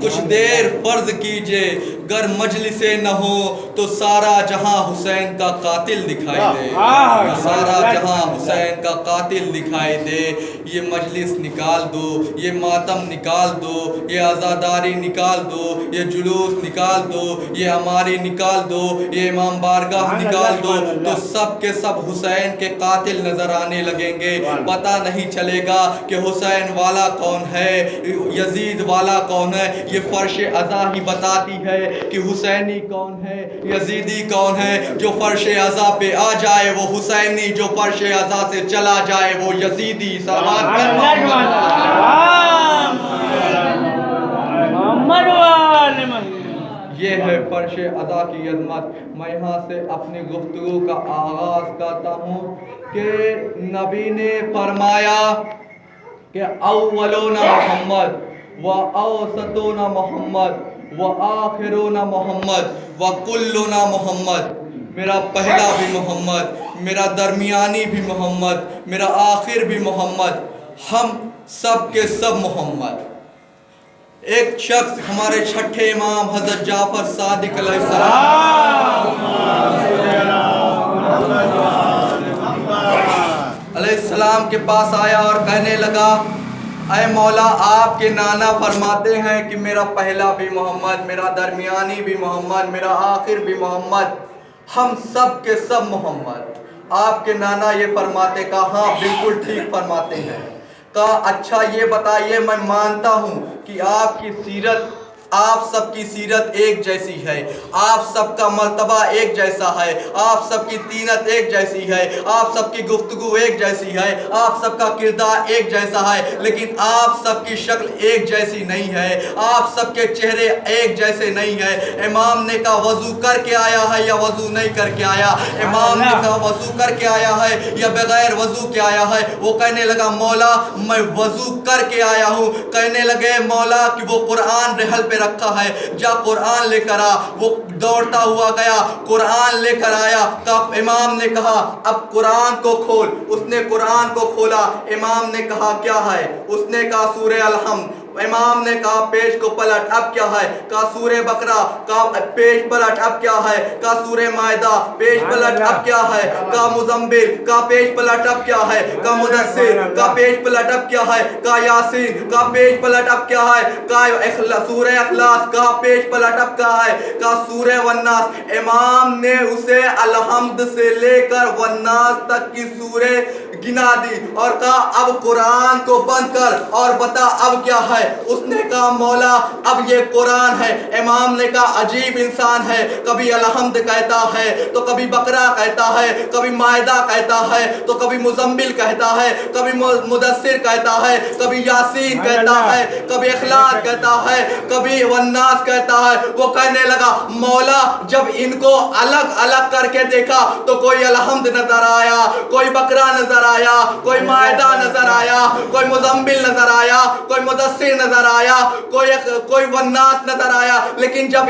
کچھ دیر فرض کیجئے گر مجلس نہ ہو تو سارا جہاں حسین کا قاتل دکھائی دے، سارا جہاں حسین کا قاتل دکھائی دے۔ یہ مجلس نکال دو، یہ ماتم نکال دو، یہ عزاداری نکال دو، یہ جلوس نکال دو، یہ ہماری نکال دو، یہ امام بارگاہ نکال دو، تو سب کے سب حسین کے قاتل نظر آنے لگیں گے۔ پتہ نہیں چلے گا کہ حسین والا کون ہے، یزید والا کون ہے۔ یہ فرش عزا ہی بتاتی ہے کہ حسینی کون ہے، یزیدی کون ہے۔ جو فرش عزا پہ آ جائے وہ حسینی، جو فرش عزا سے چلا جائے وہ یزیدی۔ یہ ہے فرش عزا کی عظمت۔ میں یہاں سے اپنی گفتگو کا آغاز کرتا ہوں کہ نبی نے فرمایا کہ اولون محمد و اوسطون محمد و آخرون محمد و کلنا محمد۔ میرا پہلا بھی محمد، میرا درمیانی بھی محمد، میرا آخر بھی محمد، ہم سب کے سب محمد۔ ایک شخص ہمارے چھٹے امام حضرت جعفر صادق علیہ السلام کے پاس آیا اور کہنے لگا، اے مولا آپ کے نانا فرماتے ہیں کہ میرا پہلا بھی محمد، میرا درمیانی بھی محمد، میرا آخر بھی محمد، ہم سب کے سب محمد۔ آپ کے نانا یہ فرماتے، کہا ہاں بالکل ٹھیک فرماتے ہیں۔ کہا اچھا یہ بتائیے، میں مانتا ہوں کہ آپ کی سیرت، آپ سب کی سیرت ایک جیسی ہے، آپ سب کا مرتبہ ایک جیسا ہے، آپ سب کی طینت ایک جیسی ہے، آپ سب کی گفتگو ایک جیسی ہے، آپ سب کا کردار ایک جیسا ہے، لیکن آپ سب کی شکل ایک جیسی نہیں ہے، آپ سب کے چہرے ایک جیسے نہیں ہیں۔ امام نے کہا وضو کر کے آیا ہے یا وضو نہیں کر کے آیا؟ امام نے کہا وضو کر کے آیا ہے یا بغیر وضو کے آیا ہے؟ وہ کہنے لگا مولا میں وضو کر کے آیا ہوں۔ کہنے لگے مولا کہ وہ قرآن رحل پہ رکھا ہے، جا قرآن لے کر آ۔ وہ دوڑتا ہوا گیا، قرآن لے کر آیا۔ امام نے کہا اب قرآن کو کھول۔ اس نے قرآن کو کھولا۔ امام نے کہا کیا ہے؟ اس نے کہا سورہ الحمد۔ इमाम ने कहा पेश को पलट, अब क्या है? कहा सूरे बकरा, कहा पेश पलट, अब क्या है? कहा सूरे मायदा, पेश पलट, अब क्या है? कहा मुजम्मिल, कहा पेश पलट, अब क्या है? कहा मुदस्सिर, कहा पेश पलट, अब क्या है? कहा यासीन, कहा पेश पलट, अब क्या है? कहा सूरे अखलास, कहा पेश पलट, अब क्या है? कहा सूरे वन्नास। इमाम ने उसे अलहम्द से लेकर वन्नास तक की सूरे गिना दी और कहा अब कुरान को बंद कर और बता अब क्या है? उसने कहा मौला अब ये कुरान है। इमाम ने कहा अजीब इंसान है, कभी अलहम्द कहता है तो कभी बकरा कहता है, कभी मायदा कहता है तो कभी मुजम्मिल कहता है, कभी मुदस्सिर कहता है, कभी यासीन कहता है, कभी इखलास कहता है, कभी वन्नास कहता है। वो कहने लगा मौला जब इनको अलग अलग करके देखा तो कोई अलहम्द नजर आया, कोई बकरा नजर आया, कोई मायदा नजर आया, कोई मुजम्मिल नजर आया, कोई मुदस्सिर नजर आया, कोई वन्नास नजर आया। लेकिन जब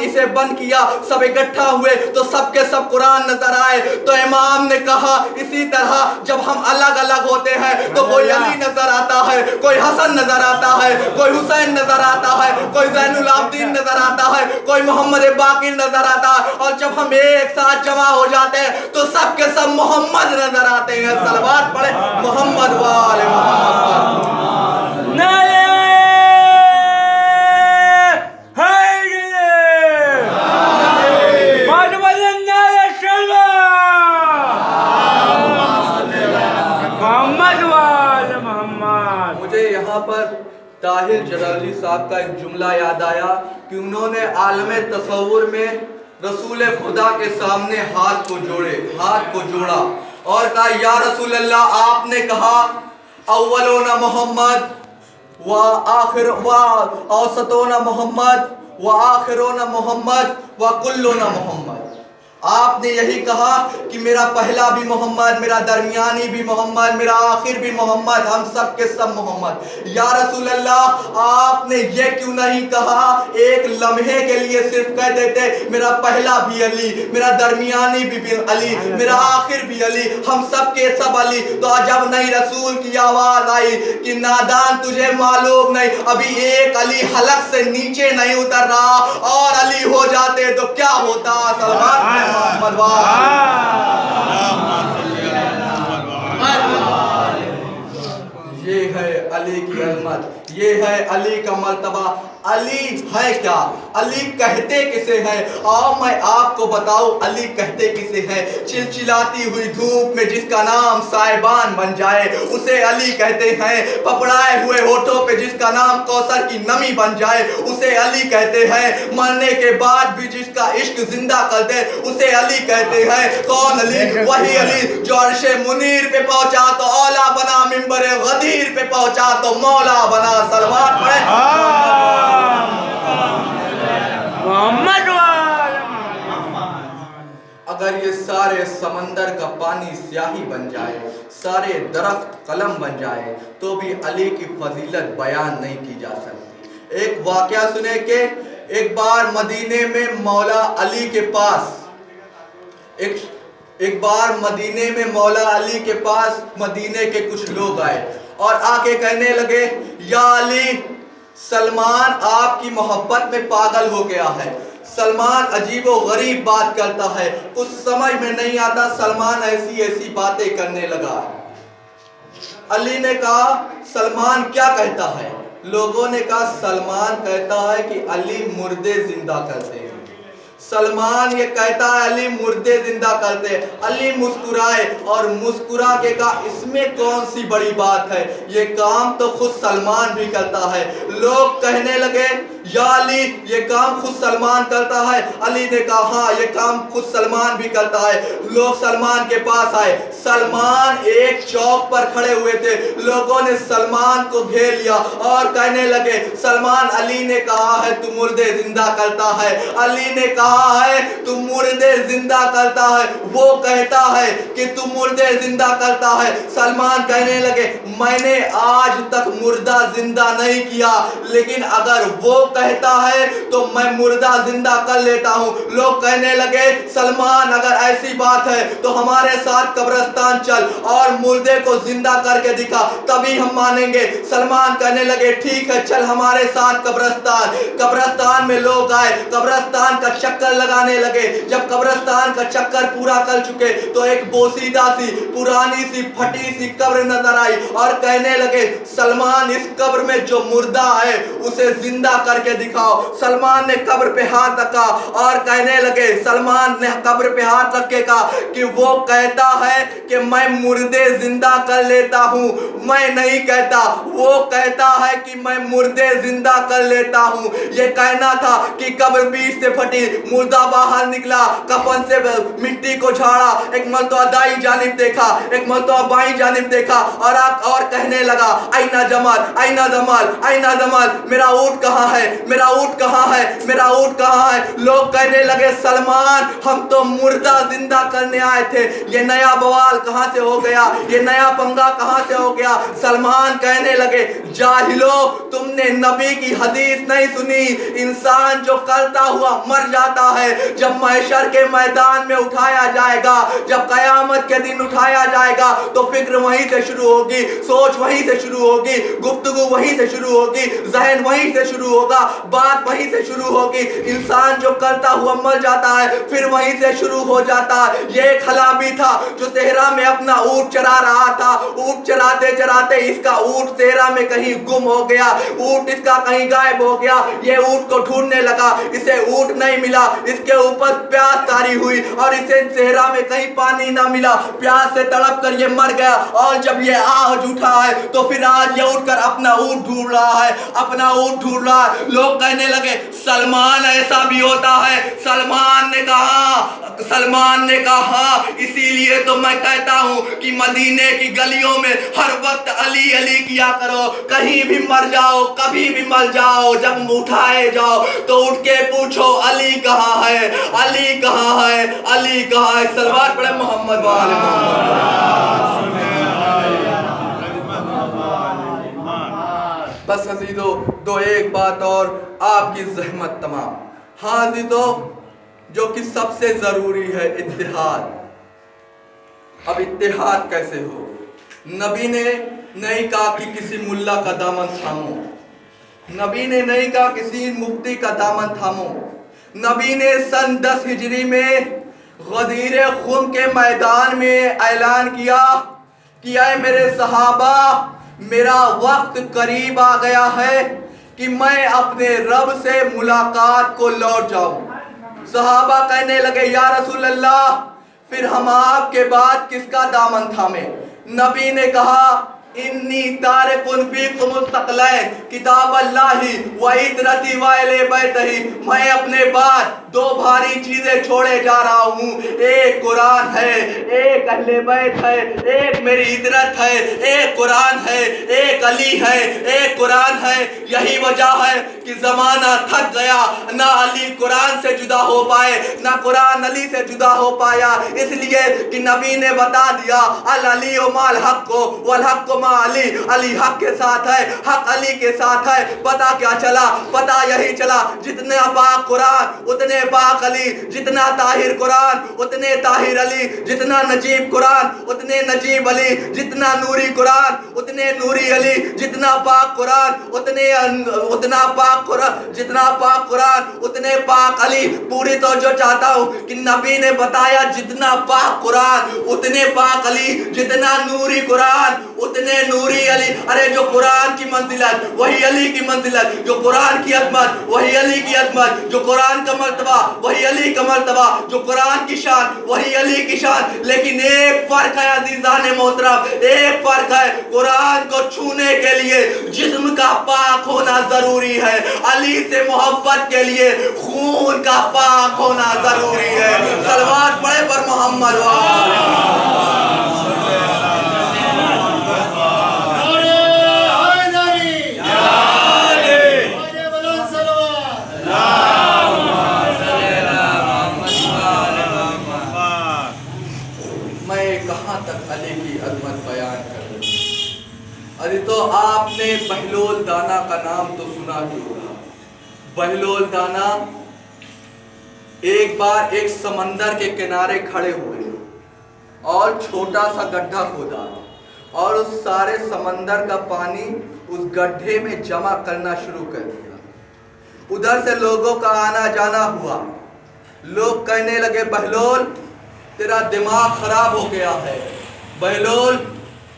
इसे बंद किया, सब इकट्ठा हुए तो सबके सब कुरान नजर आए। तो इमाम ने कहा इसी तरह जब हम अलग अलग होते हैं तो कोई अली नजर आता है, कोई हसन नजर आता है, कोई हुसैन नजर आता है, कोई ज़ैनुल आबिदीन नजर आता है, कोई मोहम्मद बाकिर नजर आता है। और जब हम एक साथ जमा हो जाते हैं तो सबके सब मोहम्मद नजर आते हैं। सलवात पढ़े मोहम्मद वाले मोहम्मद। नारे मुझे यहाँ पर ताहिर जलाली साहब का एक जुमला याद आया कि उन्होंने आलमे तसव्वुर में रसूल खुदा के सामने हाथ को जोड़ा और कहा या रसूल अल्लाह आपने कहा अव्वलोना मोहम्मद व आखिर व औसतोना मोहम्मद व आखिरोना मोहम्मद व कुल्लोना मोहम्मद। आपने यही कहा कि मेरा पहला भी मोहम्मद, मेरा दरमियानी भी मोहम्मद, मेरा आखिर भी मोहम्मद, हम सब के सब मोहम्मद। या रसूल अल्लाह आपने ये क्यों नहीं कहा एक लम्हे के लिए सिर्फ कह देते मेरा पहला भी अली, मेरा दरमियानी भी अली, मेरा आखिर भी अली, हम सब के सब अली। तो जब नहीं रसूल की आवाज आई कि नादान तुझे मालूम नहीं अभी एक अली हलक से नीचे नहीं उतर रहा और अली हो जाते तो क्या होता? सलमान ये है अली की अजमत, ये है अली का मर्तबा। अली है क्या? अली कहते किसे है? आओ मैं आपको बताऊं अली कहते किसे है। चिलचिलाती हुई धूप में जिसका नाम साइबान बन जाए उसे अली कहते हैं। पपड़ाए हुए होठों पे जिसका नाम कौसर की नमी बन जाए उसे अली कहते हैं। मरने के बाद भी जिसका इश्क जिंदा कर दे उसे अली कहते हैं। कौन अली? वही अली जो अर्शे मुनीर पे पहुंचा तो औला बना, मिंबरे गदीर पे पहुंचा तो मौला बना। सलवात पढ़े मोहम्मद। अगर ये सारे समंदर का पानी स्याही बन जाए, सारे दरख्त कलम बन जाए तो भी अली की फजीलत बयान नहीं की जा सकती। एक वाकया सुने के एक बार मदीने में मौला अली के पास एक बार मदीने में मौला अली के पास मदीने के कुछ लोग आए और आके कहने लगे या अली सलमान आपकी मोहब्बत में पागल हो गया है। सलमान अजीब व गरीब बात करता है, कुछ समझ में नहीं आता, सलमान ऐसी ऐसी बातें करने लगा। अली ने कहा सलमान क्या कहता है? लोगों ने कहा सलमान कहता है कि अली मुर्दे जिंदा करते हैं। सलमान ये कहता है अली मुर्दे जिंदा करते हैं। अली मुस्कुराए और मुस्कुरा के कहा इसमें कौन सी बड़ी बात है, ये काम तो खुद सलमान भी करता है। लोग कहने लगे या अली ये काम खुद सलमान करता है? अली ने कहा हाँ ये काम खुद सलमान भी करता है। लोग सलमान के पास आए, सलमान एक चौक पर खड़े हुए थे। लोगों ने सलमान को घेर लिया और कहने लगे सलमान अली ने कहा है तू मुर्दे जिंदा करता है, अली ने कहा है तू मुर्दे जिंदा करता है, वो कहता है कि तू मुर्दे जिंदा करता है। सलमान कहने लगे मैंने आज तक मुर्दा जिंदा नहीं किया, लेकिन अगर वो कहता है तो मैं मुर्दा जिंदा कर लेता हूँ। लोग कहने लगे सलमान अगर ऐसी बात है तो हमारे साथ कब्रिस्तान चल और मुर्दे को जिंदा करके दिखा, तभी हम मानेंगे। सलमान कहने लगे ठीक है चल हमारे साथ कब्रिस्तान। कब्रिस्तान में लोग आए, कब्रिस्तान का चक्कर लगाने लगे। जब कब्रिस्तान का चक्कर पूरा कर चुके तो एक बोसीदा सी पुरानी सी फटी सी कब्र नजर आई और कहने लगे सलमान इस कब्र में जो मुर्दा है उसे जिंदा करके दिखाओ। सलमान ने कब्र पे हाथ रखा और कहने लगे, सलमान ने कब्र पे हाथ रख के कहा कि वो कहता है कि मैं मुर्दे जिंदा कर लेता हूँ, मैं नहीं कहता, वो कहता है कि मैं मुर्दे जिंदा कर लेता हूँ। ये कहना था कि कब्र बीच से फटी, मुर्दा बाहर निकला, कफन से मिट्टी को झाड़ा, एक मरतबा दाई जानिब देखा, एक मरतबा बाईं जानिब देखा और कहने लगा आइना जमाल, आइना जमाल, आइना जमाल, मेरा ऊँट कहाँ है, मेरा ऊँट कहाँ है, मेरा ऊँट कहाँ है। लोग कहने लगे सलमान हम तो मुर्दा जिंदा करने आए थे, ये नया बवाल कहाँ से हो गया, ये नया पंगा कहाँ से हो गया। सलमान कहने लगे जाहिलो तुमने नबी की हदीस नहीं सुनी, इंसान जो करता हुआ मर जाता है, जब महशर के मैदान में उठाया जाएगा, जब कयामत के दिन उठाया जाएगा तो फिक्र वहीं से शुरू होगी, सोच वहीं से शुरू होगी, गुफ्तगू वहीं से शुरू होगी, जहन वहीं से शुरू होगा, बात वहीं से शुरू होगी। इंसान जो करता हुआ मर जाता है फिर वहीं से शुरू हो जाता है। ये एक हलाबी था जो सेहरा में अपना ऊँट चरा रहा था, ऊँट चराते चराते इसका ऊँट सेहरा में कहीं गुम हो गया, ऊँट इसका कहीं गायब हो गया। ये ऊँट को ढूंढने लगा, इसे ऊँट नहीं मिला, इसके ऊपर प्यास तारी हुई और इसे सेहरा में कहीं पानी ना मिला, प्यास से तड़प कर ये मर गया। और जब ये आहज उठा है तो फिर आज ये उठकर अपना ऊँट ढूंढ रहा है, अपना ऊँट ढूंढ रहा है। लोग कहने लगे सलमान ऐसा भी होता है। सलमान ने कहा इसीलिए तो मैं कहता हूँ कि मदीने की गलियों में हर वक्त अली अली किया करो, कहीं भी मर जाओ, कभी भी मर जाओ, जब उठाए जाओ तो उठ के पूछो अली कहाँ है, अली कहाँ है, अली कहाँ है। सलवात पढ़े मोहम्मद वाले मोहम्मद। बस हसीदो दो एक बात और आपकी जहमत तमाम। हाँ हसीदो जो कि सबसे जरूरी है इत्तेहाद। अब इत्तेहाद कैसे हो? नबी ने नहीं कहा कि किसी मुल्ला का दामन थामो, नबी ने नहीं कहा किसी मुफ्ती का दामन थामो। नबी ने सन 10 हिजरी में गदीर खुम के मैदान में ऐलान किया कि ऐ मेरे सहाबा मेरा वक्त करीब आ गया है कि मैं अपने रब से मुलाकात को लौट जाऊं। सहाबा कहने लगे या रसूल अल्लाह फिर हम आपके बाद किसका दामन थामे? नबी ने कहा इन्नी तारिकुन फीकुम मुस्तक़लैन किताब अल्लाही व इतरती व अहले बैतही। मैं अपने बाद दो भारी चीजें छोड़े जा रहा हूँ, एक कुरान है, एक अहले बैत है, एक मेरी इतरत है, एक कुरान है, एक अली है, एक कुरान है। यही वजह है कि जमाना थक गया, ना अली कुरान से जुदा हो पाए, ना कुरान अली से जुदा हो पाया, इसलिए कि नबी ने बता दिया अल अली व माल हक को वल हक को मा अली, अली हक के साथ है, हक अली के साथ है। पता क्या चला? पता यही चला जितने पाक कुरान उतने पाक अली, जितना ताहिर कुरान उतने ताहिर अली, जितना नजीब कुरान उतने नजीब अली, जितना नूरी कुरान उतने नूरी अली, जितना पाक कुरान उतना पाक कुरान, जितना पाक कुरान उतने पाक अली। पूरी तो जो चाहता हूँ कि नबी ने बताया जितना पाक कुरान उतने पाक अली, जितना नूरी कुरान उतने नूरी अली। अरे जो कुरान की मंजिलत वही अली की मंजिलत, जो कुरान की अजमत वही अली की अजमत, जो कुरान का मर्तबा वही अली का मर्तबा, जो कुरान की शान वही अली की शान। लेकिन एक फर्क है अजीजान मोहतरम, एक फर्क है, कुरान को छूने के लिए जिस्म का पाक होना जरूरी है, अली से मोहब्बत के लिए खून का पाक होना जरूरी है। सलवात पढ़े पर मोहम्मद अरे तो आपने बहलोल दाना का नाम तो सुना ही होगा। बहलोल दाना एक बार एक समंदर के किनारे खड़े हुए और छोटा सा गड्ढा खोदा और उस सारे समंदर का पानी उस गड्ढे में जमा करना शुरू कर दिया। उधर से लोगों का आना जाना हुआ। लोग कहने लगे, बहलोल तेरा दिमाग खराब हो गया है, बहलोल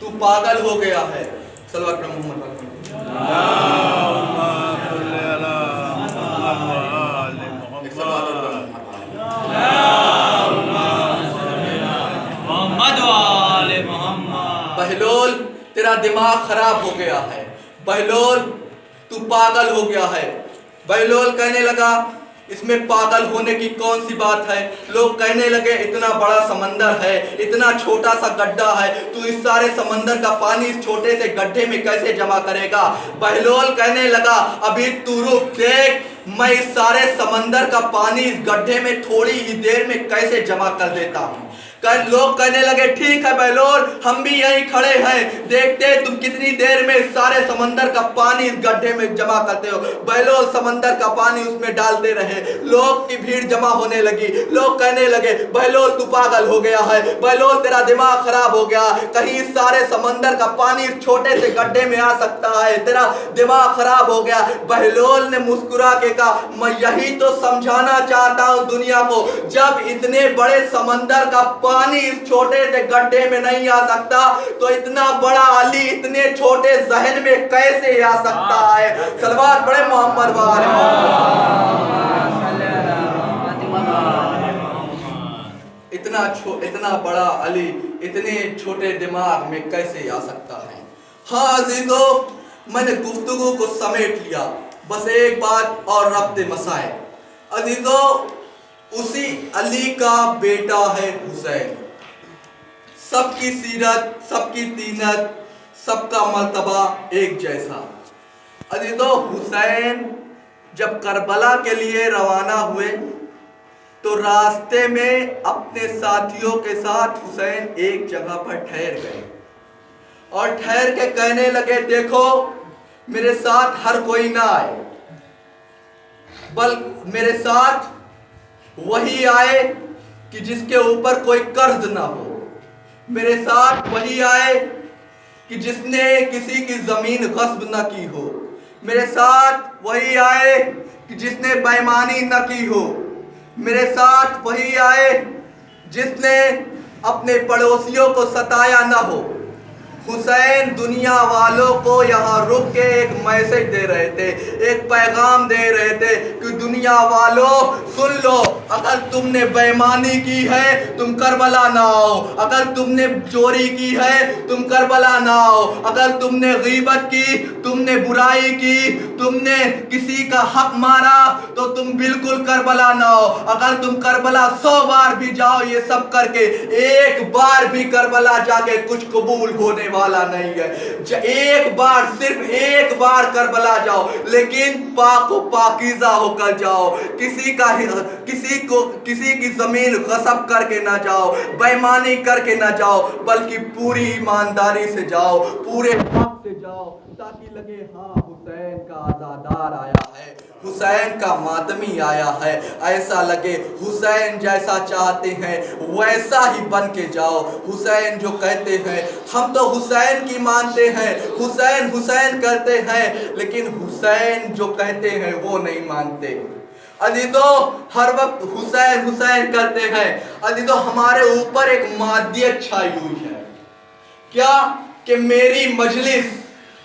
तू पागल हो गया है। सल्लल्लाहु अलैहि वसल्लम। बहलोल तेरा दिमाग खराब हो गया है, बहलोल तू पागल हो गया है। बहलोल कहने लगा, इसमें पागल होने की कौन सी बात है। लोग कहने लगे, इतना बड़ा समंदर है, इतना छोटा सा गड्ढा है, तू इस सारे समंदर का पानी इस छोटे से गड्ढे में कैसे जमा करेगा। बहलोल कहने लगा, अभी तू रुक देख, मैं इस सारे समंदर का पानी इस गड्ढे में थोड़ी ही देर में कैसे जमा कर देता हूँ। लोग कहने लगे, ठीक है बहलोल, हम भी यहीं खड़े हैं, देखते तुम कितनी देर में सारे समंदर का पानी इस गड्ढे में जमा करते हो। बहलोल समंदर का पानी उसमें डालते रहे। लोग की भीड़ जमा होने लगी। लोग कहने लगे, बहलोल तू पागल हो गया है, बहलोल तेरा दिमाग खराब हो गया, कहीं इस सारे समंदर का पानी इस छोटे से गड्ढे में आ सकता है, तेरा दिमाग खराब हो गया। बहलोल ने मुस्कुरा के कहा, मैं यही तो समझाना चाहता हूँ दुनिया को, जब इतने बड़े समंदर का पानी इस छोटे से गड्ढे में नहीं आ सकता तो इतना बड़ा अली इतने छोटे जहन में कैसे आ सकता है। सलवात पढ़े मोहम्मद वाले। इतना बड़ा अली इतने छोटे दिमाग में कैसे आ सकता है। हाँ अजीजों, मैंने गुफ्तगू को समेट लिया, बस एक बात और रब्ते मसाए। अजीजों, उसी अली का बेटा है हुसैन। सबकी सीरत, सबकी तीनत, सबका मर्तबा एक जैसा। अजीजों, हुसैन जब करबला के लिए रवाना हुए तो रास्ते में अपने साथियों के साथ हुसैन एक जगह पर ठहर गए और ठहर के कहने लगे, देखो मेरे साथ हर कोई ना आए, बल्कि मेरे साथ वही आए कि जिसके ऊपर कोई कर्ज ना हो। मेरे साथ वही आए कि जिसने किसी की जमीन गस्ब न की हो। मेरे साथ वही आए कि जिसने बेईमानी न की हो। मेरे साथ वही आए जिसने अपने पड़ोसियों को सताया न हो। हुसैन दुनिया वालों को यहाँ रुक के एक मैसेज दे रहे थे, एक पैगाम दे रहे थे कि दुनिया वालों सुन लो, अगर तुमने बेईमानी की है तुम करबला ना आओ, अगर तुमने चोरी की है तुम करबला ना आओ, अगर तुमने गीबत की, तुमने बुराई की, तुमने किसी का हक मारा तो तुम बिल्कुल करबला ना आओ। अगर तुम करबला 100 बार भी जाओ ये सब करके, एक बार भी करबला जाके कुछ कबूल होने वाला नहीं है। एक बार, सिर्फ एक बार करबला जाओ, लेकिन पाको पाकीज़ा होकर जाओ। किसी की जमीन गस्ब करके ना जाओ, बेईमानी करके ना जाओ, बल्कि पूरी ईमानदारी से जाओ, पूरे हक से जाओ, ताकि लगे हाँ हुसैन का आज़ादार आया है, हुसैन का मातमी आया है। ऐसा लगे हुसैन जैसा चाहते हैं वैसा ही बन के जाओ। हुसैन जो कहते हैं, हम तो हुसैन की मानते हैं, हुसैन हुसैन करते हैं, लेकिन हुसैन जो कहते हैं वो नहीं मानते। अजीजों, हर वक्त हुसैन हुसैन करते हैं। अजीजों, हमारे ऊपर एक मादियत छाई हुई है, क्या कि मेरी मजलिस,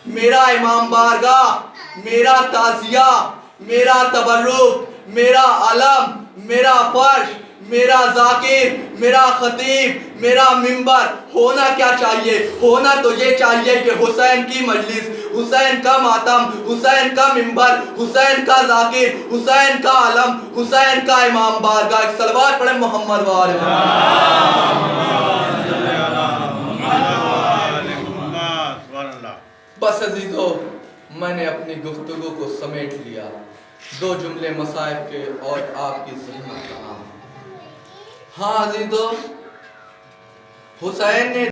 मेरा इमाम बारगाह, मेरा ताज़िया, मेरा तबर्रुक, मेरा अलम, मेरा फर्श, मेरा जाकिर, मेरा खतीब, मेरा मिंबर होना क्या चाहिए? होना तो ये चाहिए कि हुसैन की मजलिस, हुसैन का मातम, हुसैन का मिंबर, हुसैन का जाकिर, हुसैन का अलम, हुसैन का इमाम बारगाह। सलवात पढ़े मोहम्मद वाले। बस अजीजों, मैंने अपनी गुफ्तगू को समेट लिया, 2 जुमले मसाइब के और आपकी ज़हमत का। हाँ अजीजों, हुसैन ने